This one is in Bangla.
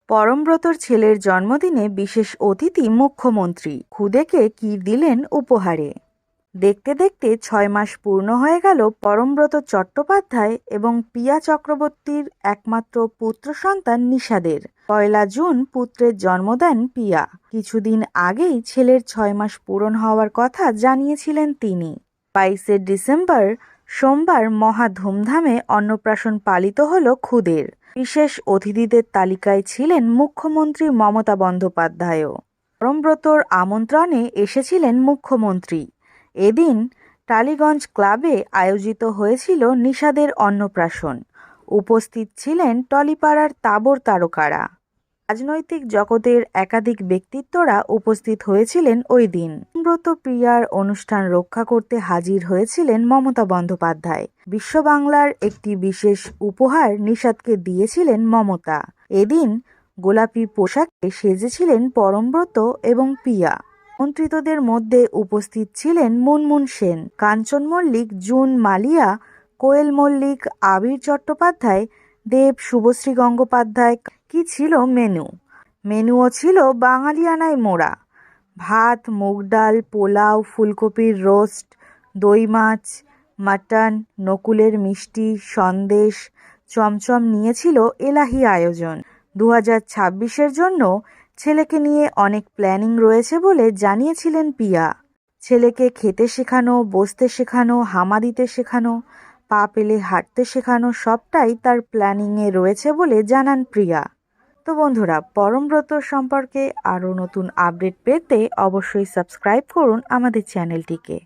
পরমব্রতর ছেলের জন্মদিনে বিশেষ অতিথি মুখ্যমন্ত্রী খুদেকে কি দিলেন উপহারে। দেখতে দেখতে ৬ মাস পূর্ণ হয়ে গেল পরমব্রত চট্টোপাধ্যায় এবং পিয়া চক্রবর্তীর একমাত্র পুত্র সন্তান নিশাদের। ১ জুন পুত্রের জন্ম দেন পিয়া। কিছুদিন আগেই ছেলের ৬ মাস পূরণ হওয়ার কথা জানিয়েছিলেন তিনি। ২২শে ডিসেম্বর সোমবার মহা ধুমধামে অন্নপ্রাশন পালিত হল খুদের। বিশেষ অতিথিদের তালিকায় ছিলেন মুখ্যমন্ত্রী মমতা বন্দ্যোপাধ্যায়ও। পরমব্রতর আমন্ত্রণে এসেছিলেন মুখ্যমন্ত্রী। এদিন টালিগঞ্জ ক্লাবে আয়োজিত হয়েছিল নিশাদের অন্নপ্রাশন। উপস্থিত ছিলেন টলিপাড়ার তাবড় তারকারা। রাজনৈতিক জগতের একাধিক ব্যক্তিত্বরা উপস্থিত হয়েছিলেন ওই দিন। পরমব্রত প্রিয়ার অনুষ্ঠান রক্ষা করতে হাজির হয়েছিলেন মমতা বন্দ্যোপাধ্যায়। বিশ্ব বাংলার একটি বিশেষ উপহার নিশাদকে দিয়েছিলেন মমতা। এদিন গোলাপি পোশাকে সেজেছিলেন পরমব্রত এবং পিয়া। আমন্ত্রিতদের মধ্যে উপস্থিত ছিলেন মুনমুন সেন, কাঞ্চন মল্লিক, জুন মালিয়া, কোয়েল মল্লিক, আবির চট্টোপাধ্যায়, দেব, শুভশ্রী গঙ্গোপাধ্যায়। কি ছিল মেনুও ছিল বাঙালিয়ানায় মোড়া। ভাত, মুগ ডাল, পোলাও, ফুলকপির রোস্ট, দই মাছ, মাটন, নকুলের মিষ্টি, সন্দেশ, চমচম নিয়েছিল এলাহি আয়োজন। ২০২৬-এর জন্য ছেলেকে নিয়ে অনেক প্ল্যানিং রয়েছে বলে জানিয়েছিলেন পিয়া। ছেলেকে খেতে শেখানো, বসতে শেখানো, হামা দিতে শেখানো, পা পেলে হাঁটতে শেখানো, সবটাই তার প্ল্যানিংয়ে রয়েছে বলে জানান প্রিয়া। তো বন্ধুরা, পরমব্রত সম্পর্কে আরও নতুন আপডেট পেতে অবশ্যই সাবস্ক্রাইব করুন আমাদের চ্যানেলটিকে।